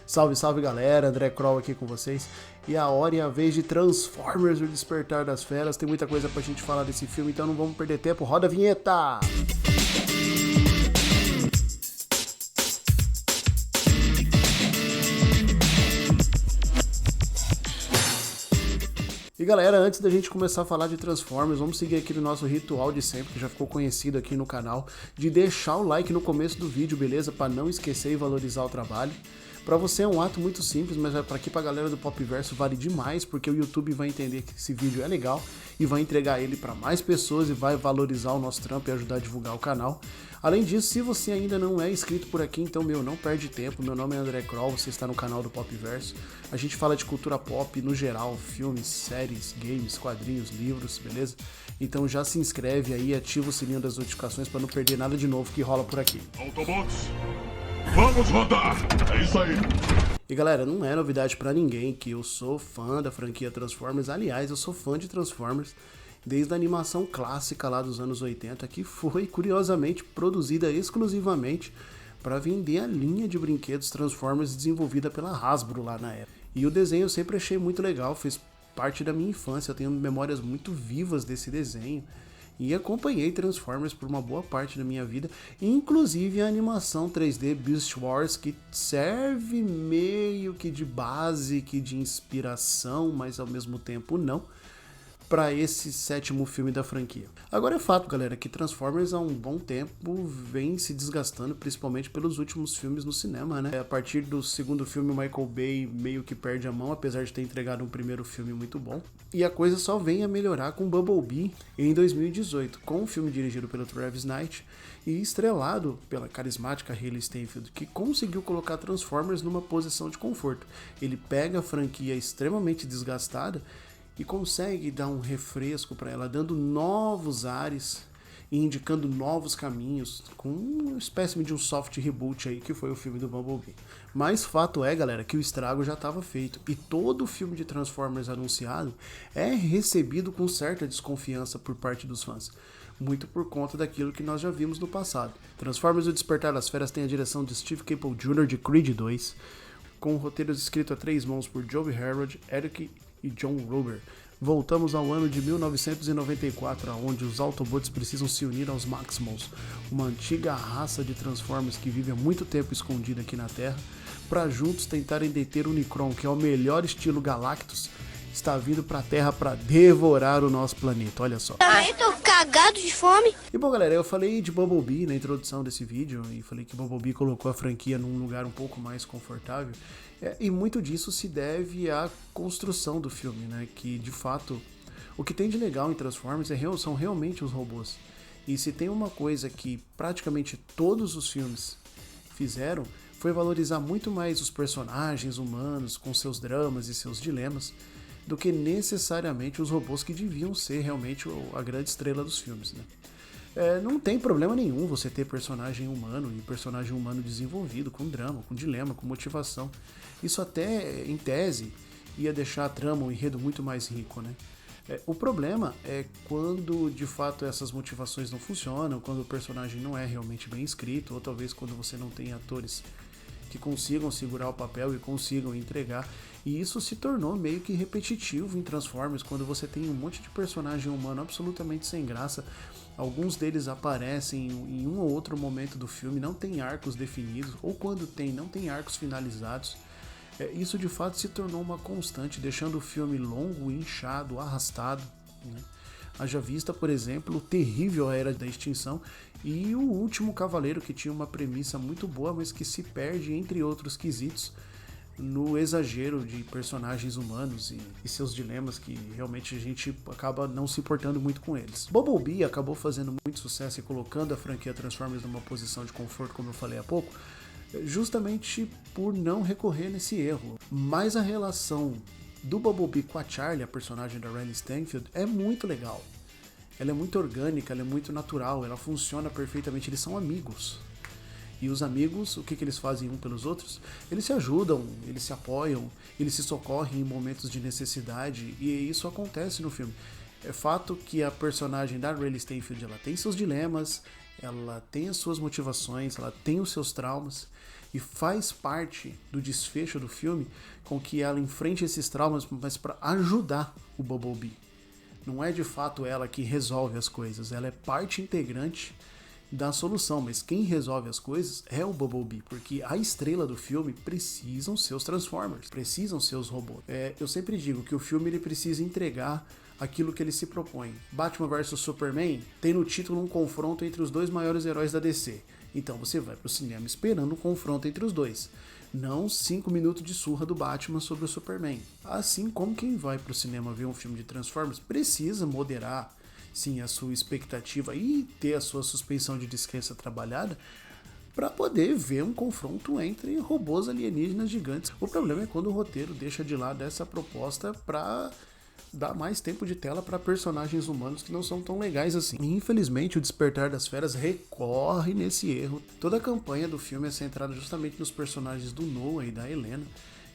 Salve, salve galera, André Kroll aqui com vocês. E a hora e a vez de Transformers, o Despertar das Feras. Tem muita coisa pra gente falar desse filme, então não vamos perder tempo. Roda a vinheta! E galera, antes da gente começar a falar de Transformers, vamos seguir aqui no nosso ritual de sempre, que já ficou conhecido aqui no canal, de deixar o like no começo do vídeo, beleza? Para não esquecer e valorizar o trabalho. Para você é um ato muito simples, mas para aqui pra galera do Popverso vale demais, porque o YouTube vai entender que esse vídeo é legal e vai entregar ele para mais pessoas e vai valorizar o nosso trampo e ajudar a divulgar o canal. Além disso, se você ainda não é inscrito por aqui, então, não perde tempo. Meu nome é André Kroll, você está no canal do Popverso. A gente fala de cultura pop no geral, filmes, séries, games, quadrinhos, livros, beleza? Então já se inscreve aí e ativa o sininho das notificações para não perder nada de novo que rola por aqui. Autobots, vamos rodar! É isso aí! E galera, não é novidade pra ninguém que eu sou fã da franquia Transformers. Aliás, eu sou fã de Transformers desde a animação clássica lá dos anos 80, que foi, curiosamente, produzida exclusivamente para vender a linha de brinquedos Transformers desenvolvida pela Hasbro lá na época. E o desenho eu sempre achei muito legal, fez parte da minha infância, eu tenho memórias muito vivas desse desenho. E acompanhei Transformers por uma boa parte da minha vida, inclusive a animação 3D Beast Wars, que serve meio que de base, que de inspiração, mas ao mesmo tempo não, para esse sétimo filme da franquia. Agora é fato, galera, que Transformers há um bom tempo vem se desgastando, principalmente pelos últimos filmes no cinema, né? A partir do segundo filme, o Michael Bay meio que perde a mão, apesar de ter entregado um primeiro filme muito bom. E a coisa só vem a melhorar com Bumblebee em 2018, com um filme dirigido pelo Travis Knight e estrelado pela carismática Hailee Steinfeld, que conseguiu colocar Transformers numa posição de conforto. Ele pega a franquia extremamente desgastada e consegue dar um refresco para ela, dando novos ares e indicando novos caminhos, com uma espécie de um soft reboot aí, que foi o filme do Bumblebee. Mas fato é, galera, que o estrago já estava feito, e todo filme de Transformers anunciado é recebido com certa desconfiança por parte dos fãs, muito por conta daquilo que nós já vimos no passado. Transformers: O Despertar das Feras tem a direção de Steve Caple Jr. de Creed 2, com roteiros escritos a três mãos por Joe Herrod, Eric e John Ruber. Voltamos ao ano de 1994, onde os Autobots precisam se unir aos Maximals, uma antiga raça de Transformers que vive há muito tempo escondida aqui na Terra, para juntos tentarem deter o Unicron, que é o melhor estilo Galactus, está vindo para a Terra para devorar o nosso planeta, olha só. Ai, tô cagado de fome. E bom, galera, eu falei de Bumblebee na introdução desse vídeo e falei que Bumblebee colocou a franquia num lugar um pouco mais confortável, e muito disso se deve à construção do filme, né? Que de fato o que tem de legal em Transformers são realmente os robôs. E se tem uma coisa que praticamente todos os filmes fizeram, foi valorizar muito mais os personagens humanos com seus dramas e seus dilemas, do que necessariamente os robôs que deviam ser realmente a grande estrela dos filmes, né? Não tem problema nenhum você ter personagem humano e personagem humano desenvolvido, com drama, com dilema, com motivação. Isso até, em tese, ia deixar a trama, o enredo muito mais rico, né? O problema é quando, de fato, essas motivações não funcionam, quando o personagem não é realmente bem escrito, ou talvez quando você não tem atores que consigam segurar o papel e consigam entregar. E isso se tornou meio que repetitivo em Transformers, quando você tem um monte de personagem humano absolutamente sem graça. Alguns deles aparecem em um ou outro momento do filme, não tem arcos definidos, ou quando tem, não tem arcos finalizados. Isso de fato se tornou uma constante, deixando o filme longo, inchado, arrastado, né? Haja vista, por exemplo, o terrível A Era da Extinção e O Último Cavaleiro, que tinha uma premissa muito boa, mas que se perde, entre outros quesitos, no exagero de personagens humanos e seus dilemas, que realmente a gente acaba não se importando muito com eles. Bumblebee acabou fazendo muito sucesso e colocando a franquia Transformers numa posição de conforto, como eu falei há pouco, justamente por não recorrer nesse erro. Mas a relação do Bumblebee com a Charlie, a personagem da Hailee Steinfeld, é muito legal. Ela é muito orgânica, ela é muito natural, ela funciona perfeitamente, eles são amigos. E os amigos, o que eles fazem um pelos outros? Eles se ajudam, eles se apoiam, eles se socorrem em momentos de necessidade, e isso acontece no filme. É fato que a personagem da Hailee Steinfeld, ela tem seus dilemas, ela tem as suas motivações, ela tem os seus traumas, e faz parte do desfecho do filme com que ela enfrente esses traumas, mas para ajudar o Bumblebee. Não é de fato ela que resolve as coisas, ela é parte integrante da solução, mas quem resolve as coisas é o Bumblebee, porque a estrela do filme precisam ser os Transformers, precisam ser os robôs. Eu sempre digo que o filme ele precisa entregar aquilo que ele se propõe. Batman vs Superman tem no título um confronto entre os dois maiores heróis da DC. Então você vai pro cinema esperando um confronto entre os dois, não 5 minutos de surra do Batman sobre o Superman. Assim como quem vai pro cinema ver um filme de Transformers precisa moderar sim a sua expectativa e ter a sua suspensão de descrença trabalhada para poder ver um confronto entre robôs alienígenas gigantes. O problema é quando o roteiro deixa de lado essa proposta para dar mais tempo de tela para personagens humanos que não são tão legais assim. E, infelizmente, o Despertar das Feras recorre nesse erro. Toda a campanha do filme é centrada justamente nos personagens do Noah e da Helena,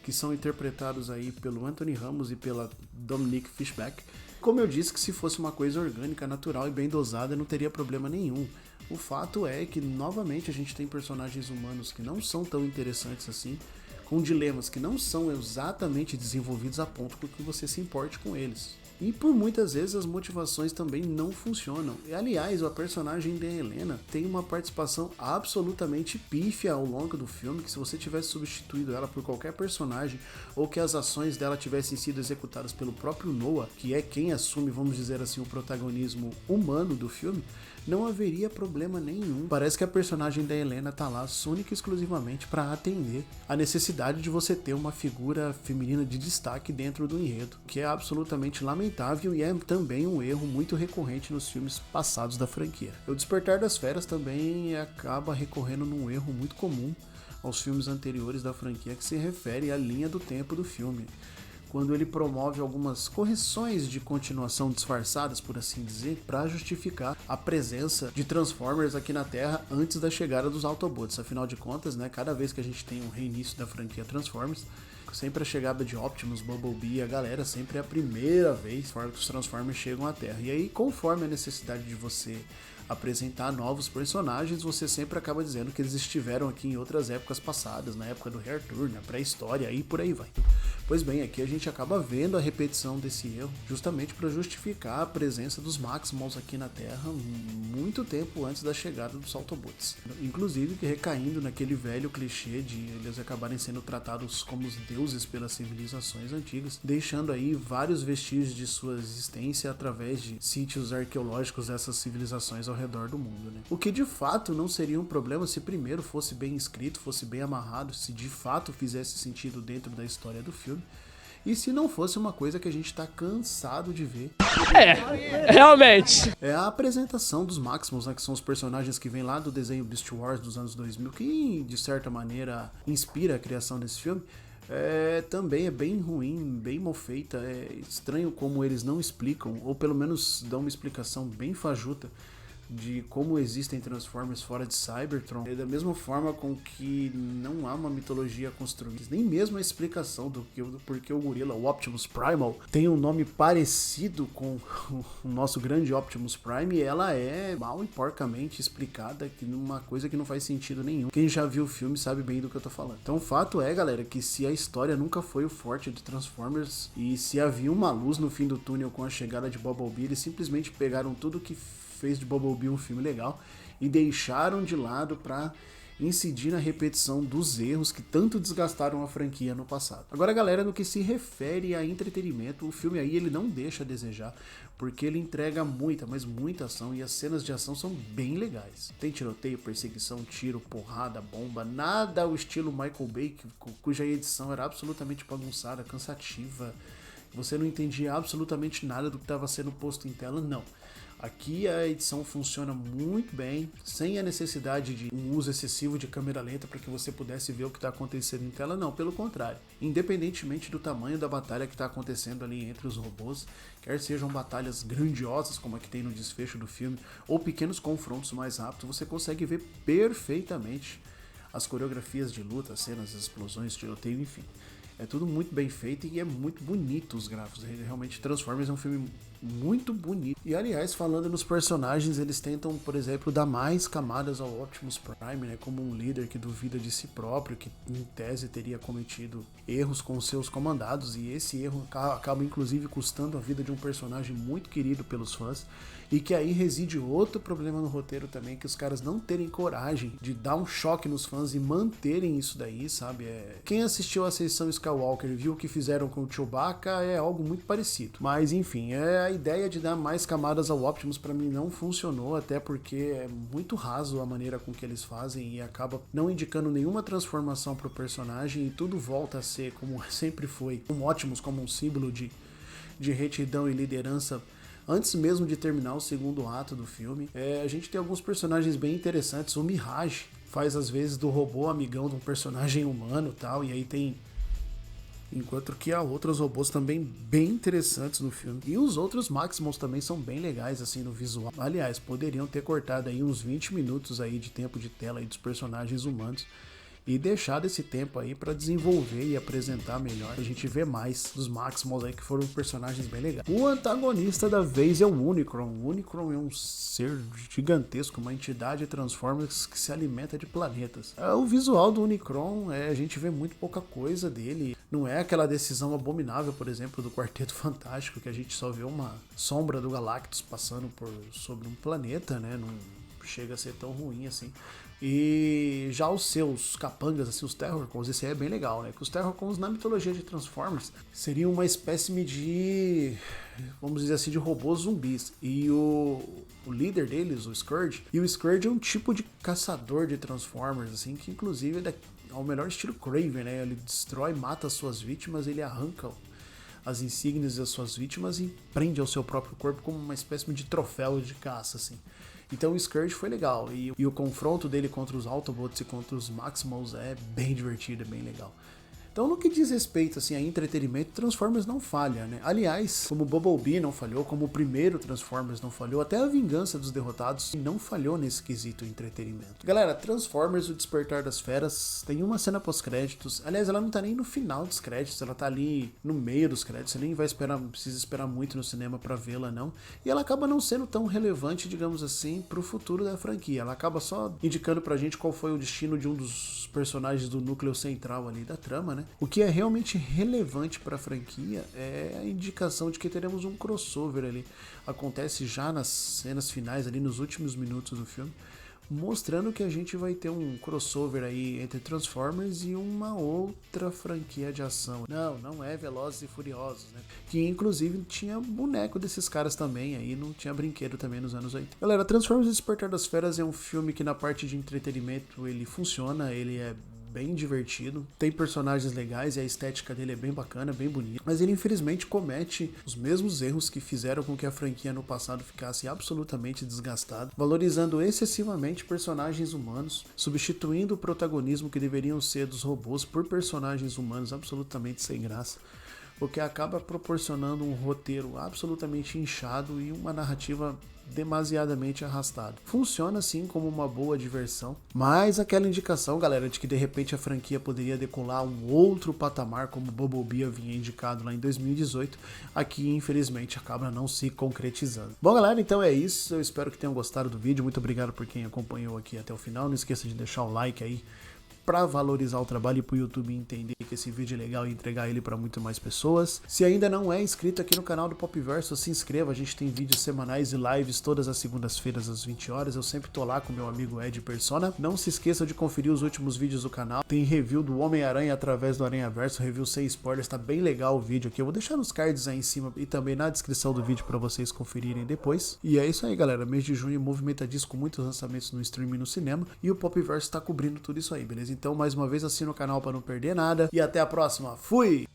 que são interpretados aí pelo Anthony Ramos e pela Dominique Fishback. Como eu disse, que se fosse uma coisa orgânica, natural e bem dosada, não teria problema nenhum. O fato é que, novamente, a gente tem personagens humanos que não são tão interessantes assim, com dilemas que não são exatamente desenvolvidos a ponto que você se importe com eles. E por muitas vezes as motivações também não funcionam. E, aliás, a personagem da Helena tem uma participação absolutamente pífia ao longo do filme, que se você tivesse substituído ela por qualquer personagem, ou que as ações dela tivessem sido executadas pelo próprio Noah, que é quem assume, vamos dizer assim, o protagonismo humano do filme, não haveria problema nenhum. Parece que a personagem da Helena tá lá única e exclusivamente para atender a necessidade de você ter uma figura feminina de destaque dentro do enredo, que é absolutamente lamentável e é também um erro muito recorrente nos filmes passados da franquia. O Despertar das Feras também acaba recorrendo num erro muito comum aos filmes anteriores da franquia, que se refere à linha do tempo do filme, quando ele promove algumas correções de continuação disfarçadas, por assim dizer, para justificar a presença de Transformers aqui na Terra antes da chegada dos Autobots. Afinal de contas, né, cada vez que a gente tem um reinício da franquia Transformers, sempre a chegada de Optimus, Bumblebee e a galera sempre é a primeira vez que os Transformers chegam à Terra. E aí, conforme a necessidade de você apresentar novos personagens, você sempre acaba dizendo que eles estiveram aqui em outras épocas passadas, na época do Rei Arthur, na pré-história e por aí vai. Pois bem, aqui a gente acaba vendo a repetição desse erro, justamente para justificar a presença dos Maximals aqui na Terra muito tempo antes da chegada dos Autobots. Inclusive recaindo naquele velho clichê de eles acabarem sendo tratados como os deuses pelas civilizações antigas, deixando aí vários vestígios de sua existência através de sítios arqueológicos dessas civilizações ao redor do mundo, né? O que de fato não seria um problema se primeiro fosse bem escrito, fosse bem amarrado, se de fato fizesse sentido dentro da história do filme, e se não fosse uma coisa que a gente tá cansado de ver. Realmente. É a apresentação dos Maximals, né, que são os personagens que vêm lá do desenho Beast Wars dos anos 2000, que de certa maneira inspira a criação desse filme. Também é bem ruim, bem mal feita, é estranho como eles não explicam, ou pelo menos dão uma explicação bem fajuta de como existem Transformers fora de Cybertron. É da mesma forma com que não há uma mitologia construída, nem mesmo a explicação do porquê o gorila, o Optimus Primal, tem um nome parecido com o nosso grande Optimus Prime, ela é mal e porcamente explicada, que numa coisa que não faz sentido nenhum. Quem já viu o filme sabe bem do que eu tô falando. Então o fato é, galera, que se a história nunca foi o forte de Transformers, e se havia uma luz no fim do túnel com a chegada de Bumblebee, eles simplesmente pegaram tudo que fez de Bumblebee um filme legal e deixaram de lado para incidir na repetição dos erros que tanto desgastaram a franquia no passado. Agora, galera, no que se refere a entretenimento, o filme aí ele não deixa a desejar, porque ele entrega muita, mas muita ação, e as cenas de ação são bem legais. Tem tiroteio, perseguição, tiro, porrada, bomba, nada ao estilo Michael Bay, cuja edição era absolutamente bagunçada, cansativa, você não entendia absolutamente nada do que estava sendo posto em tela, não. Aqui a edição funciona muito bem, sem a necessidade de um uso excessivo de câmera lenta para que você pudesse ver o que está acontecendo em tela, não, pelo contrário. Independentemente do tamanho da batalha que está acontecendo ali entre os robôs, quer sejam batalhas grandiosas como a que tem no desfecho do filme, ou pequenos confrontos mais rápidos, você consegue ver perfeitamente as coreografias de luta, as cenas, as explosões, tiroteio, enfim. É tudo muito bem feito e é muito bonito os gráficos. Realmente Transformers é um filme muito bonito. E aliás, falando nos personagens, eles tentam, por exemplo, dar mais camadas ao Optimus Prime, né, como um líder que duvida de si próprio, que em tese teria cometido erros com seus comandados, e esse erro acaba inclusive custando a vida de um personagem muito querido pelos fãs, e que aí reside outro problema no roteiro também, que os caras não terem coragem de dar um choque nos fãs e manterem isso daí, sabe? Quem assistiu a Ascensão Skywalker e viu o que fizeram com o Chewbacca é algo muito parecido. Mas enfim, a ideia de dar mais camadas ao Optimus pra mim não funcionou, até porque é muito raso a maneira com que eles fazem e acaba não indicando nenhuma transformação pro personagem, e tudo volta a ser como sempre foi, um Optimus como um símbolo de retidão e liderança antes mesmo de terminar o segundo ato do filme. A gente tem alguns personagens bem interessantes. O Mirage faz às vezes do robô amigão de um personagem humano e tal, e aí tem... Enquanto que há outros robôs também bem interessantes no filme. E os outros Maximals também são bem legais assim no visual. Aliás, poderiam ter cortado aí uns 20 minutos aí de tempo de tela aí dos personagens humanos e deixado esse tempo aí pra desenvolver e apresentar melhor. A gente vê mais dos Maximals aí, que foram personagens bem legais. O antagonista da vez é o Unicron. O Unicron é um ser gigantesco, uma entidade Transformers que se alimenta de planetas. O visual do Unicron, a gente vê muito pouca coisa dele. Não é aquela decisão abominável, por exemplo, do Quarteto Fantástico, que a gente só vê uma sombra do Galactus passando sobre um planeta, né? Não chega a ser tão ruim assim. E já os seus capangas, assim, os Terrorcons, esse aí é bem legal, né? Que os Terrorcons na mitologia de Transformers seriam uma espécie de, vamos dizer assim, de robôs zumbis. E o líder deles, o Scourge, e o Scourge é um tipo de caçador de Transformers, assim, que inclusive é ao melhor estilo Kraven, né? Ele destrói, mata as suas vítimas, ele arranca as insígnias das suas vítimas e prende ao seu próprio corpo como uma espécie de troféu de caça, assim. Então o Scourge foi legal, e o confronto dele contra os Autobots e contra os Maximals é bem divertido, é bem legal. Então, no que diz respeito assim, a entretenimento, Transformers não falha, né? Aliás, como Bumblebee não falhou, como o primeiro Transformers não falhou, até a Vingança dos Derrotados não falhou nesse quesito entretenimento. Galera, Transformers, o Despertar das Feras, tem uma cena pós-créditos. Aliás, ela não tá nem no final dos créditos, ela tá ali no meio dos créditos. Você nem vai esperar, não precisa esperar muito no cinema pra vê-la, não. E ela acaba não sendo tão relevante, digamos assim, pro futuro da franquia. Ela acaba só indicando pra gente qual foi o destino de um dos personagens do núcleo central ali da trama, né? O que é realmente relevante para a franquia é a indicação de que teremos um crossover ali. Acontece já nas cenas finais, ali nos últimos minutos do filme, mostrando que a gente vai ter um crossover aí entre Transformers e uma outra franquia de ação. Não é Velozes e Furiosos, né? Que inclusive tinha boneco desses caras também, aí não tinha brinquedo também nos anos 80. Galera, Transformers Despertar das Feras é um filme que na parte de entretenimento ele funciona, ele é bem divertido, tem personagens legais e a estética dele é bem bacana, bem bonita, mas ele infelizmente comete os mesmos erros que fizeram com que a franquia no passado ficasse absolutamente desgastada, valorizando excessivamente personagens humanos, substituindo o protagonismo que deveriam ser dos robôs por personagens humanos absolutamente sem graça, o que acaba proporcionando um roteiro absolutamente inchado e uma narrativa demasiadamente arrastada. Funciona sim como uma boa diversão, mas aquela indicação, galera, de que de repente a franquia poderia decolar um outro patamar, como Bumblebee havia indicado lá em 2018, aqui infelizmente acaba não se concretizando. Bom, galera, então é isso, eu espero que tenham gostado do vídeo, muito obrigado por quem acompanhou aqui até o final, não esqueça de deixar o like aí para valorizar o trabalho e para o YouTube entender que esse vídeo é legal e entregar ele para muito mais pessoas. Se ainda não é inscrito aqui no canal do Popverso, se inscreva, a gente tem vídeos semanais e lives todas as segundas-feiras às 20 horas, eu sempre tô lá com meu amigo Ed Persona. Não se esqueça de conferir os últimos vídeos do canal, tem review do Homem-Aranha através do Aranhaverso, review sem spoilers, tá bem legal o vídeo aqui, eu vou deixar nos cards aí em cima e também na descrição do vídeo para vocês conferirem depois. E é isso aí, galera, mês de junho movimentadíssimo com muitos lançamentos no stream e no cinema, e o Popverso tá cobrindo tudo isso aí, beleza? Então, mais uma vez, assina o canal para não perder nada. E até a próxima. Fui!